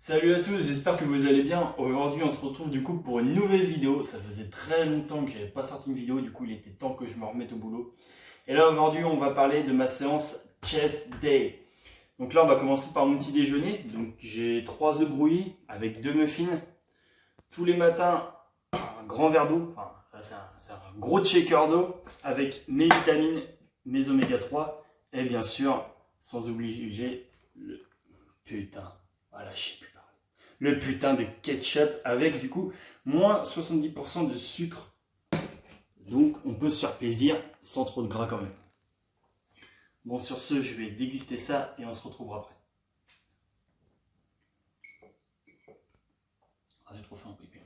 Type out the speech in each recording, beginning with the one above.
Salut à tous, j'espère que vous allez bien. Aujourd'hui on se retrouve du coup pour une nouvelle vidéo. Ça faisait très longtemps que j'avais pas sorti une vidéo, du coup il était temps que je me remette au boulot. Et là aujourd'hui on va parler de ma séance Chest Day. Donc là on va commencer par mon petit déjeuner. Donc j'ai 3 œufs brouillés avec 2 muffins. Tous les matins un grand verre d'eau, enfin c'est un gros shaker d'eau avec mes vitamines, mes oméga 3 et bien sûr sans oublier le putain. Voilà, je sais plus parler. Le putain de ketchup avec du coup moins 70% de sucre. Donc on peut se faire plaisir sans trop de gras quand même. Bon, sur ce, je vais déguster ça et on se retrouvera après. Ah, j'ai trop faim, pépé.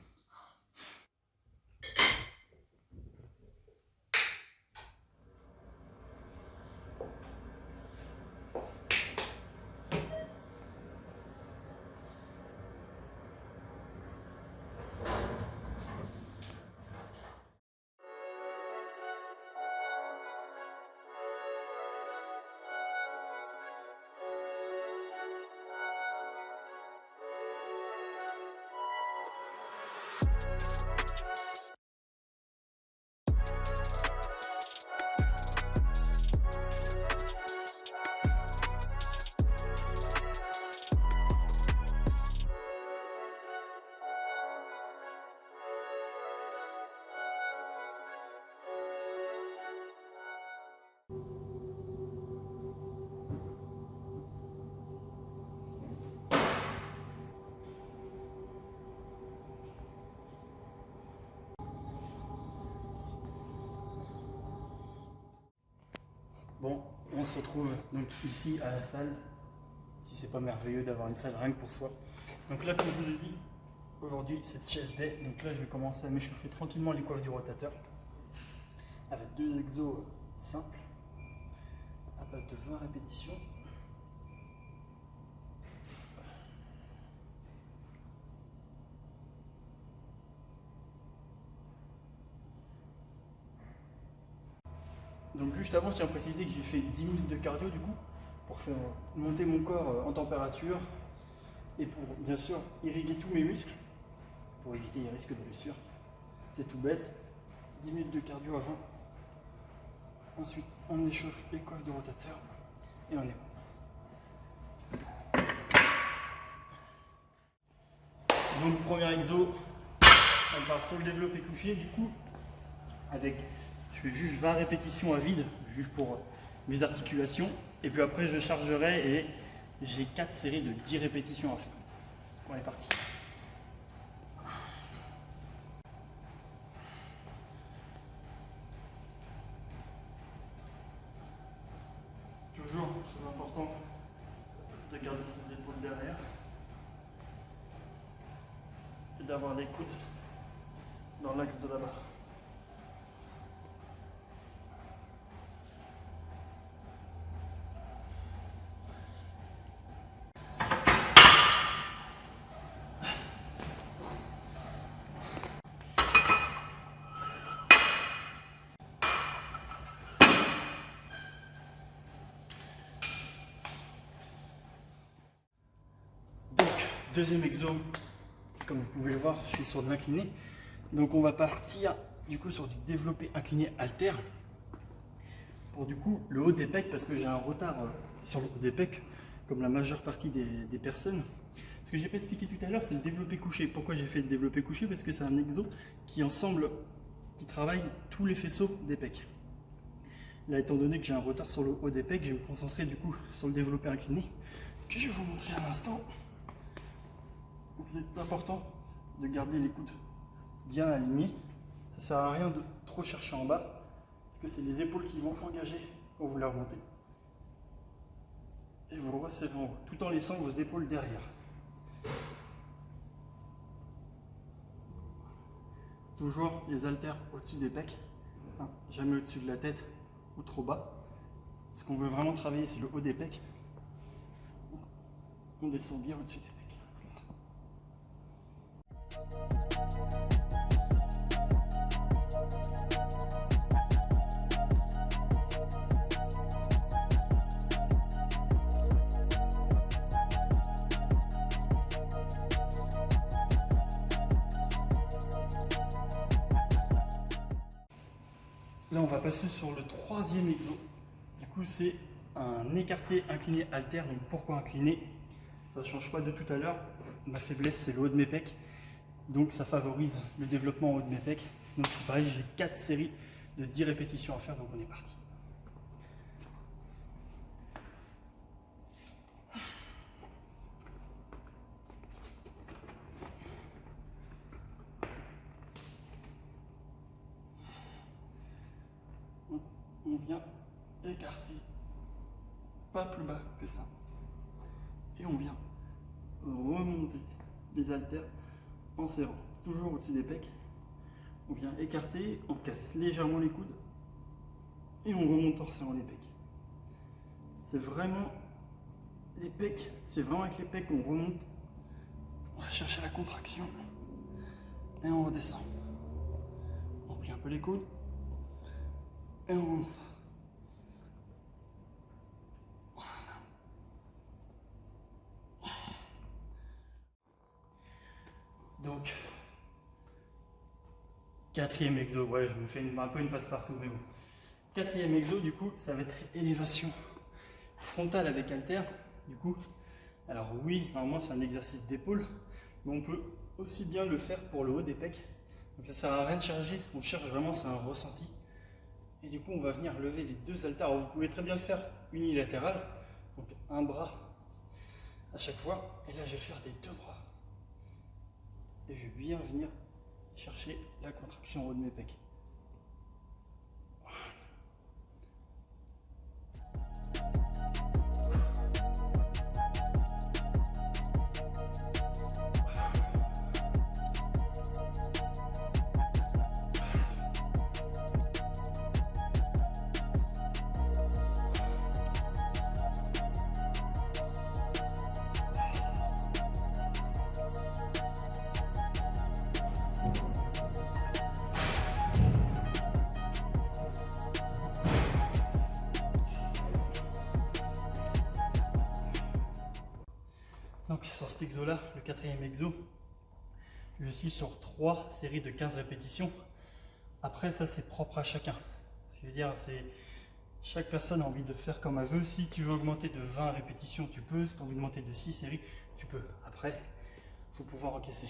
Bon, on se retrouve donc ici à la salle. Si c'est pas merveilleux d'avoir une salle rien que pour soi. Donc là, comme je vous l'ai dit, aujourd'hui c'est chest day. Donc là, je vais commencer à m'échauffer tranquillement les coiffes du rotateur avec 2 exos simples à base de 20 répétitions. Donc juste avant, je tiens à préciser que j'ai fait 10 minutes de cardio du coup, pour faire monter mon corps en température et pour bien sûr irriguer tous mes muscles, pour éviter les risques de blessure. C'est tout bête, 10 minutes de cardio avant. Ensuite, on échauffe les coiffes du rotateur et on est bon. Donc premier exo, on part sur le développé couché du coup, avec je fais juste 20 répétitions à vide, juste pour mes articulations. Et puis après, je chargerai et j'ai 4 séries de 10 répétitions à faire. On est parti. Toujours très important de garder ses épaules derrière et d'avoir les coudes dans l'axe de la barre. Deuxième exo, comme vous pouvez le voir, je suis sur de l'incliné. Donc on va partir du coup sur du développé incliné haltère pour du coup le haut des pecs, parce que j'ai un retard sur le haut des pecs comme la majeure partie des personnes. Ce que j'ai pas expliqué tout à l'heure, c'est le développé couché. Pourquoi j'ai fait le développé couché? Parce que c'est un exo qui travaille tous les faisceaux des pecs. Là, étant donné que j'ai un retard sur le haut des pecs, je vais me concentrer du coup sur le développé incliné que je vais vous montrer à l'instant. C'est important de garder les coudes bien alignés. Ça ne sert à rien de trop chercher en bas, parce que c'est les épaules qui vont engager quand vous la remontez. Et vous le resserrez en haut, tout en laissant vos épaules derrière. Toujours les haltères au-dessus des pecs, jamais au-dessus de la tête ou trop bas. Ce qu'on veut vraiment travailler, c'est le haut des pecs. On descend bien au-dessus des pecs. Là, on va passer sur le troisième exo. Du coup, c'est un écarté incliné haltère. Donc, pourquoi incliné? Ça ne change pas de tout à l'heure. Ma faiblesse, c'est le haut de mes pecs. Donc, ça favorise le développement en haut de mes pecs. Donc, c'est pareil, j'ai 4 séries de 10 répétitions à faire. Donc, on est parti. On vient écarter, pas plus bas que ça. Et on vient remonter les haltères en serrant, toujours au-dessus des pecs. On vient écarter, on casse légèrement les coudes et on remonte en resserrant les pecs. C'est vraiment les pecs, c'est vraiment avec les pecs qu'on remonte. On va chercher la contraction et on redescend. On plie un peu les coudes. Et on remonte. Donc, quatrième exo, ouais, je me fais un peu une passe-partout, mais bon. Quatrième exo, du coup, ça va être élévation frontale avec haltère. Du coup, alors oui, normalement c'est un exercice d'épaule, mais on peut aussi bien le faire pour le haut des pecs. Donc ça sert à rien de charger, ce qu'on cherche vraiment, c'est un ressenti. Et du coup, on va venir lever les deux haltères. Alors, vous pouvez très bien le faire unilatéral, donc un bras à chaque fois. Et là, je vais le faire des deux bras. Et je vais bien venir chercher la contraction au haut de mes pecs. Donc sur cet exo là, le quatrième exo, je suis sur 3 séries de 15 répétitions. Après ça c'est propre à chacun. Ce qui veut dire c'est chaque personne a envie de faire comme elle veut. Si tu veux augmenter de 20 répétitions, tu peux. Si tu as envie de monter de 6 séries, tu peux. Après, il faut pouvoir encaisser.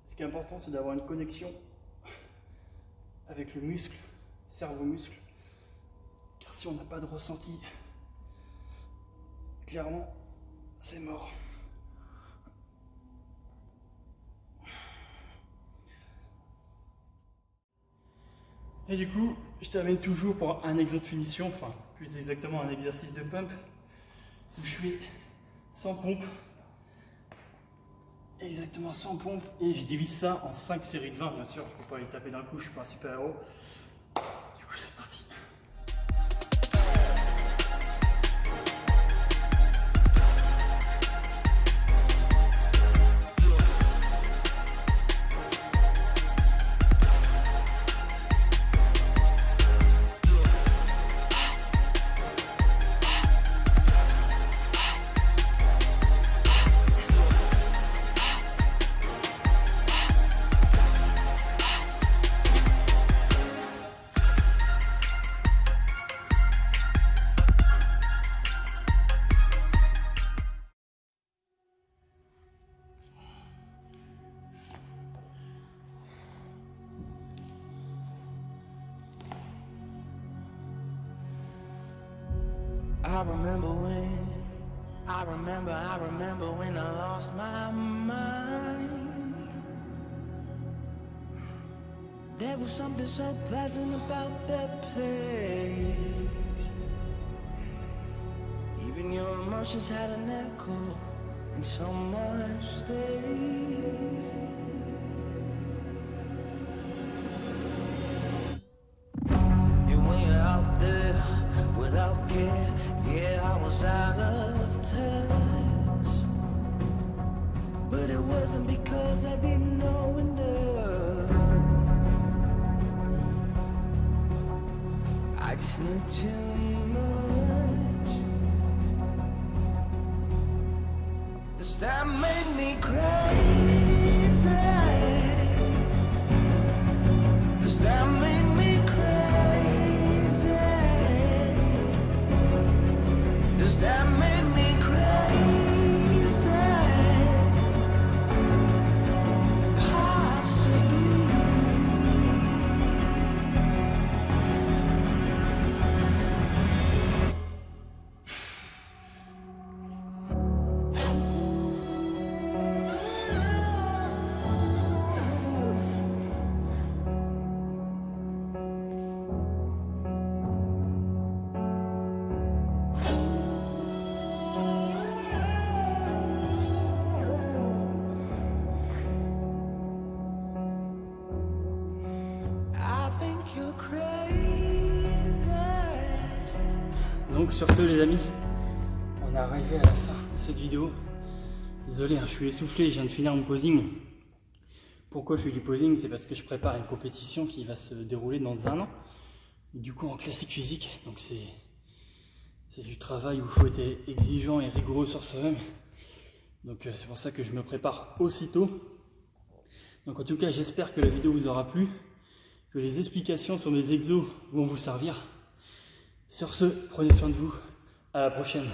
Ce qui est important, c'est d'avoir une connexion avec le muscle, cerveau-muscle. Car si on n'a pas de ressenti, clairement, c'est mort. Et du coup, je termine toujours pour un exo de finition, enfin plus exactement un exercice de pump, où je fais 100 pompes, exactement 100 pompes, et je divise ça en 5 séries de 20, bien sûr, je ne peux pas les taper d'un coup, je ne suis pas un super-héros. Du coup, c'est parti. I remember when I lost my mind. There was something so pleasant about that place. Even your emotions had an echo in so much space. And when you're out there without care, yeah, I was out of touch. But it wasn't because I didn't know enough. I just knew too much. This time made me crazy. Donc sur ce les amis, on est arrivé à la fin de cette vidéo. Désolé, je suis essoufflé, je viens de finir mon posing. Pourquoi je fais du posing? C'est parce que je prépare une compétition qui va se dérouler dans 1 an. Du coup en classique physique, donc c'est du travail où il faut être exigeant et rigoureux sur soi-même. Donc c'est pour ça que je me prépare aussitôt. Donc en tout cas j'espère que la vidéo vous aura plu, que les explications sur mes exos vont vous servir. Sur ce, prenez soin de vous, à la prochaine.